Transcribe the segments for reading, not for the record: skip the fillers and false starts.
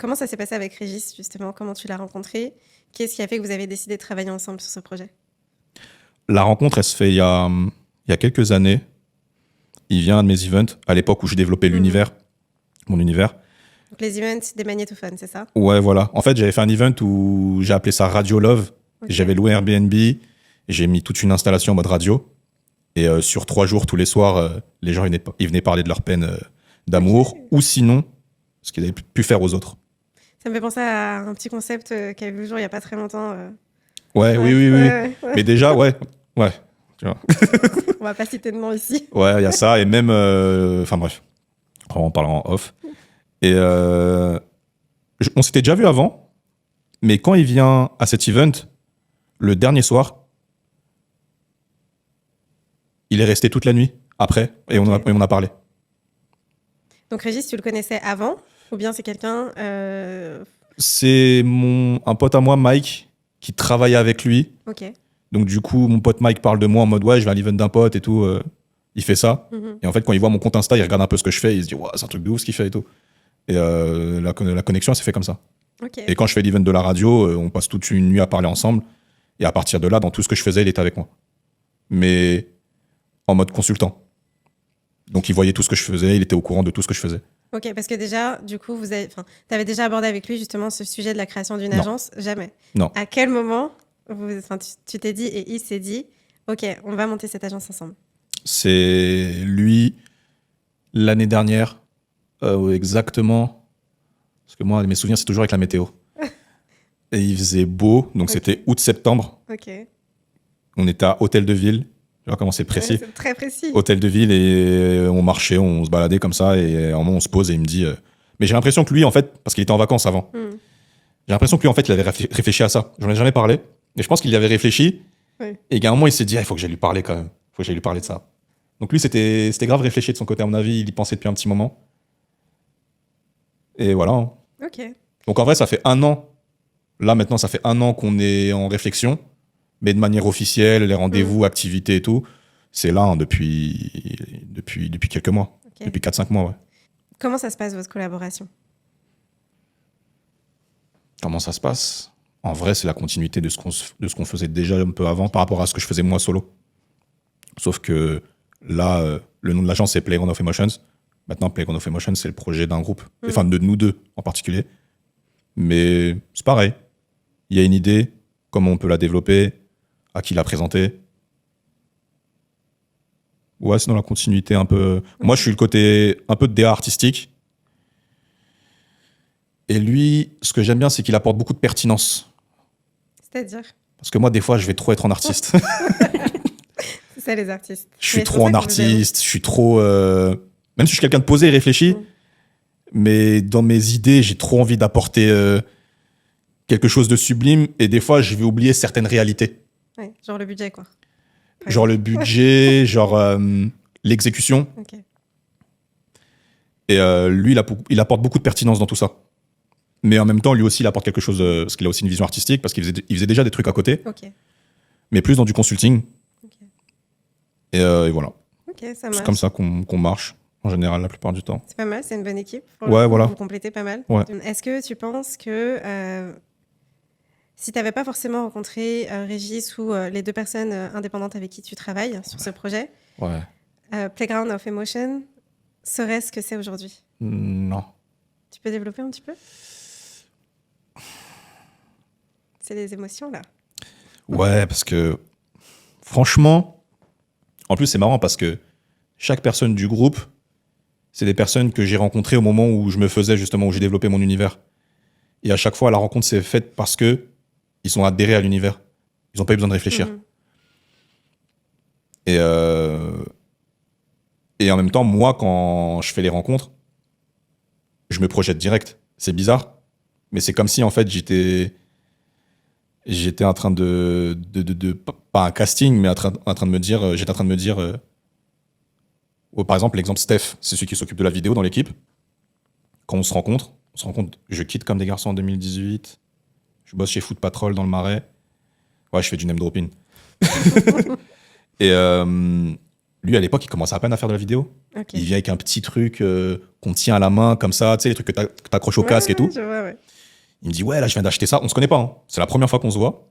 Comment ça s'est passé avec Régis, justement? Comment tu l'as rencontré? Qu'est-ce qui a fait que vous avez décidé de travailler ensemble sur ce projet? La rencontre, elle se fait il y a quelques années. Il vient à un de mes events, à l'époque où je développais mon univers. Donc, les events des magnétophones, c'est ça? Ouais, voilà. En fait, j'avais fait un event où j'ai appelé ça Radio Love. Ok. J'avais loué Airbnb. Et j'ai mis toute une installation en mode radio. Et sur 3 jours, tous les soirs, les gens ils venaient parler de leur peine d'amour. Ok. Ou sinon, ce qu'ils avaient pu faire aux autres. Ça me fait penser à un petit concept qui a vu le jour il n'y a pas très longtemps. Ouais, oui. Ouais. Mais déjà, ouais. Tu vois. On va pas citer de nom ici. Ouais, il y a ça. Et même... Enfin bref. On en parlera en off. Et on s'était déjà vu avant. Mais quand il vient à cet event, le dernier soir, il est resté toute la nuit après. Et on a parlé. Donc Régis, tu le connaissais avant? Ou bien c'est quelqu'un... C'est un pote à moi, Mike, qui travaillait avec lui. Ok. Donc du coup, mon pote Mike parle de moi en mode ouais, je vais à l'event d'un pote et tout. Il fait ça. Mhm. Et en fait, quand il voit mon compte Insta, il regarde un peu ce que je fais. Il se dit ouais, c'est un truc de ouf ce qu'il fait et tout. Et la connexion, elle s'est fait comme ça. Ok. Et quand je fais l'event de la radio, on passe toute une nuit à parler ensemble. Et à partir de là, dans tout ce que je faisais, il était avec moi. Mais en mode consultant. Donc il voyait tout ce que je faisais, il était au courant de tout ce que je faisais. Ok, parce que déjà, du coup, tu avais déjà abordé avec lui justement ce sujet de la création d'une Non. agence? Jamais. Non. À quel moment tu t'es dit et il s'est dit, ok, on va monter cette agence ensemble? C'est lui, l'année dernière, exactement. Parce que moi, mes souvenirs, c'est toujours avec la météo. Et il faisait beau, donc Ok. c'était août-septembre. Ok. On était à Hôtel de Ville. Tu vois comment c'est précis. Ouais, c'est très précis. Hôtel de Ville, et on marchait, on se baladait comme ça, et à un moment, on se pose et il me dit... Mais j'ai l'impression que lui, en fait, parce qu'il était en vacances avant, Hmm. j'ai l'impression que lui, en fait, il avait réfléchi à ça. J'en ai jamais parlé. Mais je pense qu'il y avait réfléchi. Ouais. Et qu'à un moment, il s'est dit, il faut que j'aille lui parler quand même. Il faut que j'aille lui parler de ça. Donc lui, c'était grave réfléchi de son côté, à mon avis. Il y pensait depuis un petit moment. Et voilà. Hein. Ok. Donc en vrai, ça fait 1 an. Là, maintenant, ça fait 1 an qu'on est en réflexion. Mais de manière officielle, les rendez-vous, activités et tout, c'est là hein, depuis quelques mois. Ok. Depuis 4-5 mois, ouais. Comment ça se passe, votre collaboration? Comment ça se passe? En vrai, c'est la continuité de ce qu'on faisait déjà un peu avant par rapport à ce que je faisais moi solo. Sauf que là, le nom de l'agence, c'est Playground of Emotions. Maintenant, Playground of Emotions, c'est le projet d'un groupe. Enfin, de nous deux en particulier. Mais c'est pareil. Il y a une idée, comment on peut la développer, à qui la présenter. Ouais, c'est dans la continuité un peu. Moi, je suis le côté un peu de DA artistique. Et lui, ce que j'aime bien, c'est qu'il apporte beaucoup de pertinence. C'est-à-dire? Parce que moi, des fois, je vais trop être en artiste. C'est ça, les artistes. Je suis Mais c'est trop pour en ça que vous aimez. artiste, je suis trop... Même si je suis quelqu'un de posé et réfléchi, mais dans mes idées, j'ai trop envie d'apporter quelque chose de sublime, et des fois, je vais oublier certaines réalités. Ouais, genre le budget, quoi. Par Genre le exemple. budget, genre l'exécution. Ok. Et lui, il apporte beaucoup de pertinence dans tout ça. Mais en même temps, lui aussi, il apporte quelque chose, parce qu'il a aussi une vision artistique, parce qu'il faisait déjà des trucs à côté, Ok. mais plus dans du consulting. Ok. Et voilà. Ok, ça C'est marche. comme ça qu'on marche, en général, la plupart du temps. C'est pas mal, c'est une bonne équipe. Pour Ouais, le coup, voilà. vous complétez pas mal. Ouais. Est-ce que tu penses que si tu n'avais pas forcément rencontré Régis ou les 2 personnes indépendantes avec qui tu travailles sur ce projet, Ouais. Playground of Emotion serait ce que c'est aujourd'hui? Non. Tu peux développer un petit peu? C'est les émotions, là. Ouais, parce que franchement, en plus c'est marrant parce que chaque personne du groupe, c'est des personnes que j'ai rencontrées au moment où je me faisais justement, où j'ai développé mon univers. Et à chaque fois, la rencontre s'est faite parce que ils ont adhéré à l'univers. Ils n'ont pas eu besoin de réfléchir. Mhm. Et en même temps, moi, quand je fais les rencontres, je me projette direct. C'est bizarre, mais c'est comme si en fait j'étais en train pas un casting, mais en train de me dire, j'étais en train de me dire, par exemple, l'exemple Steph, c'est celui qui s'occupe de la vidéo dans l'équipe. Quand on se rencontre, je quitte Comme des garçons en 2018, je bosse chez Foot Patrol dans le Marais. Ouais, je fais du name dropping. Et Lui, à l'époque, il commençait à peine à faire de la vidéo. Ok. Il vient avec un petit truc qu'on tient à la main, comme ça, tu sais, les trucs que t'accroches au casque et tout. Je vois, ouais. Il me dit, ouais, là, je viens d'acheter ça. On se connaît pas, hein. C'est la première fois qu'on se voit.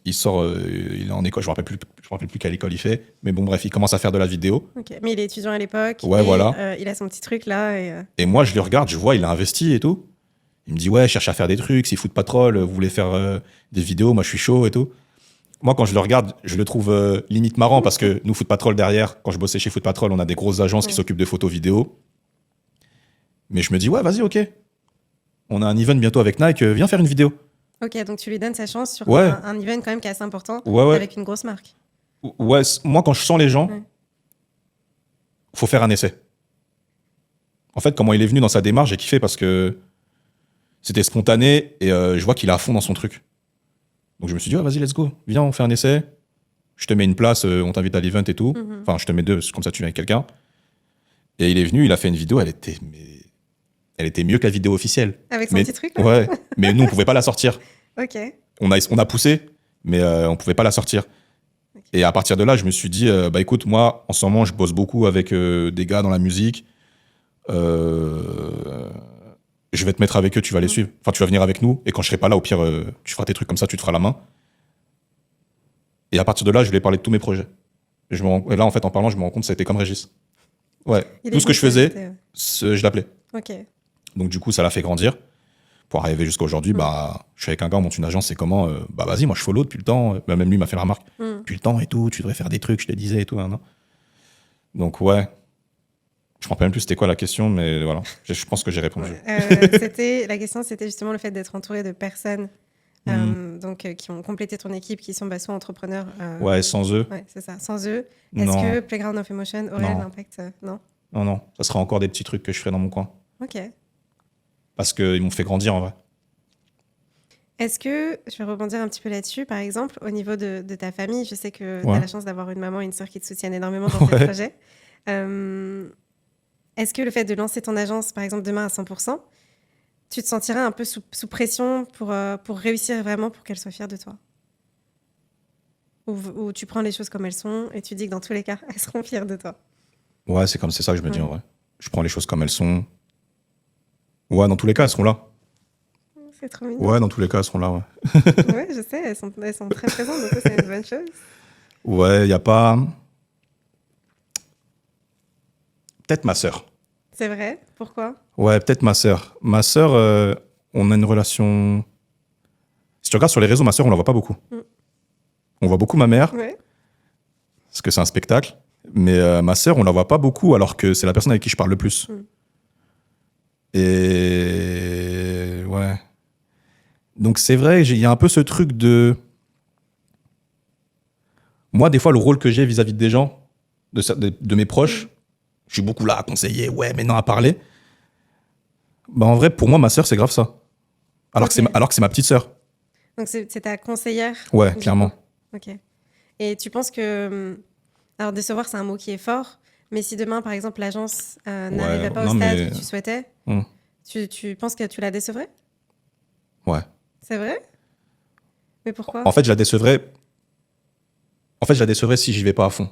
Il sort, il est en école, je me rappelle plus quelle école il fait. Mais bon, bref, il commence à faire de la vidéo. Ok. Mais il est étudiant à l'époque. Ouais, et, voilà. il a son petit truc là. Et moi, je le regarde, je vois, il a investi et tout. Il me dit, ouais, je cherche à faire des trucs. Si Foot Patrol, vous voulez faire des vidéos, moi, je suis chaud et tout. Moi, quand je le regarde, je le trouve limite marrant parce que nous, Foot Patrol, derrière, quand je bossais chez Foot Patrol, on a des grosses agences qui s'occupent de photos vidéo. Mais je me dis, ouais, vas-y, ok. On a un event bientôt avec Nike, viens faire une vidéo. Ok, donc tu lui donnes sa chance sur Ouais. un event quand même qui est assez important Ouais. avec une grosse marque. Ouais, moi, quand je sens les gens, Ouais. faut faire un essai. En fait, comment il est venu dans sa démarche, j'ai kiffé parce que c'était spontané et je vois qu'il est à fond dans son truc. Donc je me suis dit, ouais, vas-y, let's go. Viens, on fait un essai. Je te mets une place, on t'invite à l'event et tout. Enfin, je te mets deux, comme ça tu viens avec quelqu'un. Et il est venu, il a fait une vidéo, elle était mieux que la vidéo officielle. Avec son Mais- petit truc là. Ouais, mais nous, on pouvait pas la sortir. Ok. On a poussé, mais on pouvait pas la sortir. Ok. Et à partir de là, je me suis dit, bah écoute, moi, en ce moment, je bosse beaucoup avec des gars dans la musique. Je vais te mettre avec eux, tu vas les suivre. Enfin, tu vas venir avec nous. Et quand je serai pas là, au pire, tu feras tes trucs comme ça, tu te feras la main. Et à partir de là, je lui ai parlé de tous mes projets. Et là, en fait, en parlant, je me rends compte que ça a été comme Régis. Ouais, Il tout est ce que je venu faisais, t'inviter, je l'appelais. Ok. Donc du coup, ça l'a fait grandir. Pour arriver jusqu'à aujourd'hui, bah, je suis avec un gars, on monte une agence, c'est comment bah vas-y, moi je follow depuis le temps. Bah, même lui m'a fait la remarque. Depuis le temps et tout, tu devrais faire des trucs, je te disais et tout. Hein, non. Donc ouais, je me rappelle même plus c'était quoi la question, mais voilà, je pense que j'ai répondu. La question, c'était justement le fait d'être entouré de personnes qui ont complété ton équipe, qui sont soit entrepreneurs. Ouais, sans eux, Ouais, c'est ça. Sans eux, est-ce non, que Playground of Emotion aurait Non. l'impact Non. non, ça sera encore des petits trucs que je ferai dans mon coin. Ok. Parce qu'ils m'ont fait grandir en vrai. Est-ce que, je vais rebondir un petit peu là-dessus, par exemple, au niveau de ta famille, je sais que tu Ouais. as la chance d'avoir une maman et une sœur qui te soutiennent énormément dans tes Ouais. projets. Est-ce que le fait de lancer ton agence, par exemple, demain à 100%, tu te sentiras un peu sous pression pour réussir vraiment, pour qu'elle soit fière de toi ou tu prends les choses comme elles sont et tu dis que dans tous les cas, elles seront fières de toi? Ouais, c'est ça que je me dis Ouais. en vrai. Je prends les choses comme elles sont. Ouais, dans tous les cas, elles seront là. C'est trop mignon. Ouais, dans tous les cas, elles seront là, ouais. Ouais, je sais, elles sont très présentes, donc ça, c'est une bonne chose. Ouais, il y a pas... Peut-être ma sœur. C'est vrai? Pourquoi? Ouais, peut-être ma sœur. Ma sœur, on a une relation... Si tu regardes sur les réseaux, ma sœur, on la voit pas beaucoup. On voit beaucoup ma mère, Ouais. parce que c'est un spectacle. Mais ma sœur, on la voit pas beaucoup, alors que c'est la personne avec qui je parle le plus. Et... Ouais. Donc c'est vrai, il y a un peu ce truc de... Moi, des fois, le rôle que j'ai vis-à-vis des gens, de mes proches, je suis beaucoup là à conseiller, ouais, mais non, à parler. Bah, en vrai, pour moi, ma sœur, c'est grave ça. Alors Ok. que c'est ma petite sœur. Donc, c'est ta conseillère? Ouais, du clairement. coup. Ok. Et tu penses que... Alors, décevoir, c'est un mot qui est fort, mais si demain, par exemple, l'agence n'arrivait pas au non, stade mais- où tu souhaitais, Hmm. tu penses que tu la décevrais? Ouais. C'est vrai? Mais pourquoi? En fait, je la décevrais si j'y vais pas à fond.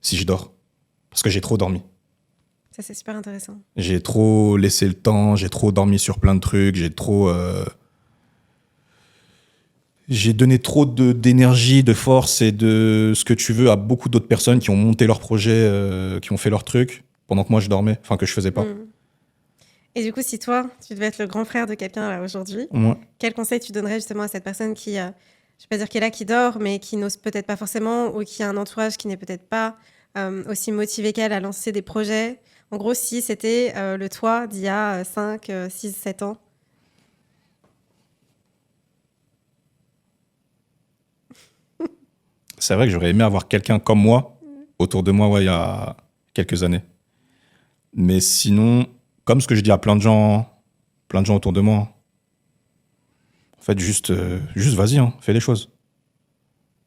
Si je dors. Parce que j'ai trop dormi. Ça, c'est super intéressant. J'ai trop laissé le temps, j'ai trop dormi sur plein de trucs, j'ai donné trop d'énergie, de force et de ce que tu veux à beaucoup d'autres personnes qui ont monté leur projet, qui ont fait leur truc, pendant que moi je dormais, enfin que je faisais pas. Et du coup, si toi, tu devais être le grand frère de quelqu'un là aujourd'hui, Ouais. quel conseil tu donnerais justement à cette personne qui, je vais pas dire qui est là, qui dort, mais qui n'ose peut-être pas forcément, ou qui a un entourage qui n'est peut-être pas aussi motivé qu'elle à lancer des projets? En gros, si c'était le toi d'il y a 5, 6, 7 ans. C'est vrai que j'aurais aimé avoir quelqu'un comme moi autour de moi, ouais, il y a quelques années. Mais sinon, comme ce que je dis à plein de gens autour de moi, en fait, juste vas-y, hein, fais les choses.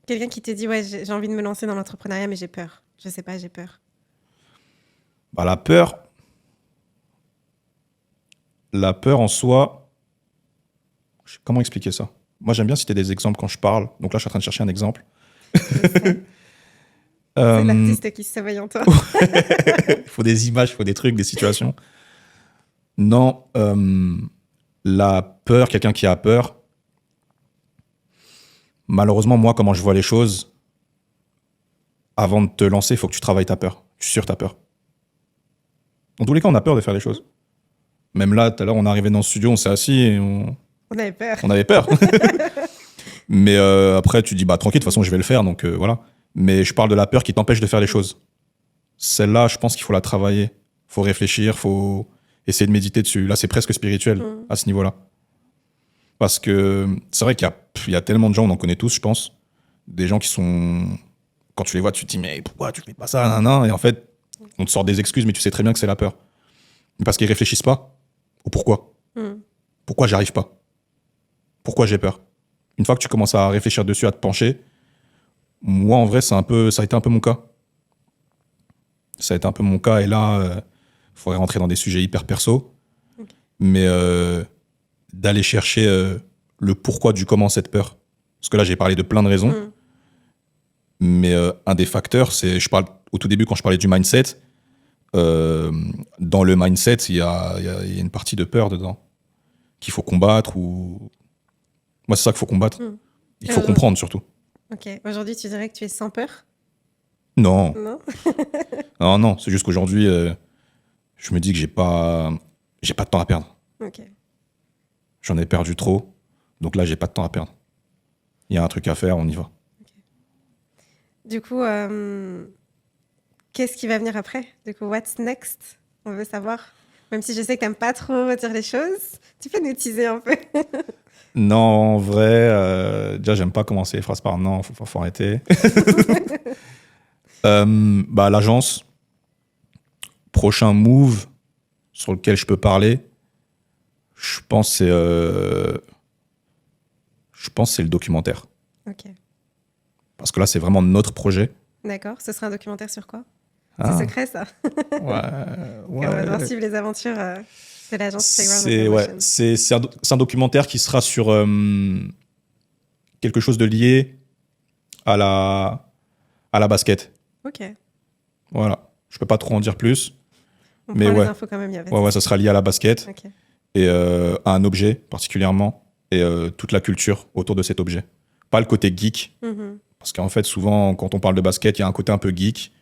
Quelqu'un qui te dit, ouais, j'ai envie de me lancer dans l'entrepreneuriat, mais j'ai peur. Je sais pas, j'ai peur. Bah, la peur en soi, comment expliquer ça? Moi, j'aime bien citer des exemples quand je parle. Donc là, je suis en train de chercher un exemple. Je sais. Mais la peur en soi, la peur en soi, comment expliquer ça? Moi, j'aime bien citer des exemples quand je parle. Donc là, je suis en train de chercher un exemple. Mais la peur en soi, la peur en soi, comment expliquer ça? Moi, j'aime bien citer des exemples quand je parle. Donc là, je suis en train de chercher un exemple. C'est Euh, l'artiste qui se sommeille en toi. Il faut des images, il faut des trucs, des situations. Non, la peur, quelqu'un qui a peur, malheureusement, moi, comment je vois les choses, avant de te lancer, il faut que tu travailles ta peur. Sur ta peur. Dans tous les cas, on a peur de faire les choses. Même là, tout à l'heure, on est arrivé dans le studio, on s'est assis et On avait peur. on avait peur. Mais après, tu dis, bah tranquille, de toute façon, je vais le faire, donc voilà. Mais je parle de la peur qui t'empêche de faire les choses. Celle-là, je pense qu'il faut la travailler. Faut réfléchir, faut essayer de méditer dessus. Là, c'est presque spirituel à ce niveau-là. Parce que c'est vrai qu'il y a tellement de gens, on en connaît tous, je pense. Des gens qui sont... Quand tu les vois, tu te dis, mais pourquoi tu fais pas ça, nan. Et en fait, on te sort des excuses, mais tu sais très bien que c'est la peur. Parce qu'ils réfléchissent pas au pourquoi. Pourquoi j'arrive pas? Pourquoi j'ai peur? Une fois que tu commences à réfléchir dessus, à te pencher, moi, en vrai, ça a été un peu mon cas. Ça a été un peu mon cas. Et là, il faudrait rentrer dans des sujets hyper perso. Okay. Mais d'aller chercher le pourquoi du comment cette peur. Parce que là, j'ai parlé de plein de raisons. Mais un des facteurs, c'est, au tout début, quand je parlais du mindset, dans le mindset, il y a une partie de peur dedans qu'il faut combattre. Moi, c'est ça qu'il faut combattre. Il faut comprendre, surtout. Ok. Aujourd'hui, tu dirais que tu es sans peur? Non. Non. Non. C'est juste qu'aujourd'hui, je me dis que j'ai pas de temps à perdre. Ok. J'en ai perdu trop. Donc là, j'ai pas de temps à perdre. Il y a un truc à faire, on y va. Okay. Du coup, qu'est-ce qui va venir après? Du coup, what's next? On veut savoir. Même si je sais que t'aimes pas trop dire les choses, tu peux nous teaser un peu. Non, en vrai, déjà, j'aime pas commencer les phrases par non, faut arrêter. L'agence, prochain move sur lequel je peux parler, je pense que c'est le documentaire. Ok. Parce que là, c'est vraiment notre projet. D'accord. Ce sera un documentaire sur quoi? Ah. C'est secret, ça. Ouais. On va devoir suivre les aventures de l'agence Playground. C'est un documentaire qui sera sur quelque chose de lié à la basket. Ok. Voilà. Je peux pas trop en dire plus. On mais prend ouais. les infos quand même. Ça sera lié à la basket. Okay. Et à un objet particulièrement. Et toute la culture autour de cet objet. Pas le côté geek. Parce qu'en fait, souvent, quand on parle de basket, il y a un côté un peu geek.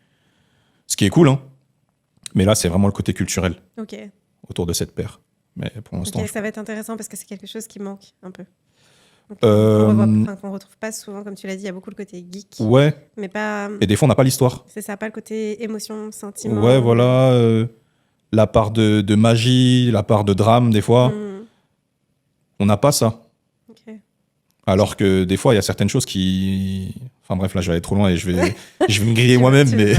Ce qui est cool, hein. Mais là, c'est vraiment le côté culturel autour de cette paire. Mais pour l'instant, ça va être intéressant parce que c'est quelque chose qui manque un peu. Qu'on retrouve pas souvent, comme tu l'as dit, il y a beaucoup le côté geek. Ouais. Mais pas... Et des fois, on n'a pas l'histoire. C'est ça, pas le côté émotion, sentiment. Ouais, voilà. La part de magie, la part de drame, des fois. On n'a pas ça. Okay. Alors que des fois, il y a certaines choses qui... Enfin bref, là, je vais aller trop loin et je vais me griller moi-même. Mais...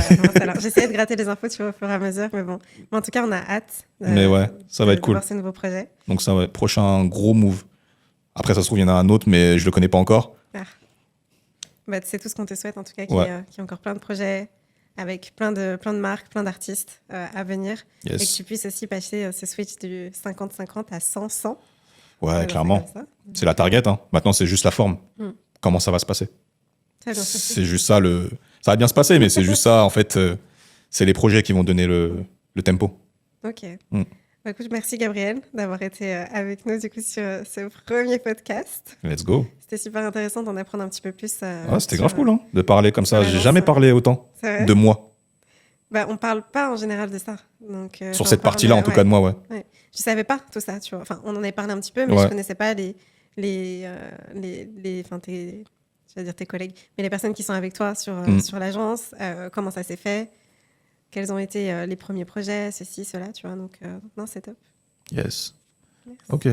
J'essaie de gratter les infos, tu vois, au fur et à mesure. Mais bon, en tout cas, on a hâte. Mais ouais, ça va être cool. De voir ces nouveaux projets. Donc ça va être prochain gros move. Après, ça se trouve, il y en a un autre, mais je le connais pas encore. C'est tout ce qu'on te souhaite, en tout cas, qu'il y ait encore plein de projets avec plein de marques, plein d'artistes à venir. Yes. Et que tu puisses aussi passer ce switch du 50-50 à 100-100. Ouais, clairement. C'est la target. Hein. Maintenant, c'est juste la forme. Comment ça va se passer? C'est juste ça. Ça va bien se passer, mais c'est juste ça. En fait, c'est les projets qui vont donner le tempo. Ok. Écoute, merci Gabriel d'avoir été avec nous du coup sur ce premier podcast. Let's go. C'était super intéressant d'en apprendre un petit peu plus. C'était grave cool de parler comme ça. J'ai jamais parlé autant de moi. On parle pas en général de ça. Donc, sur cette partie-là, en tout cas de moi, ouais. Je savais pas tout ça, tu vois. Enfin, on en avait parlé un petit peu, mais je connaissais pas tes collègues, mais les personnes qui sont avec toi sur l'agence, comment ça s'est fait, quels ont été les premiers projets, ceci, cela, tu vois. Donc, non, c'est top. Yes. Merci. Ok.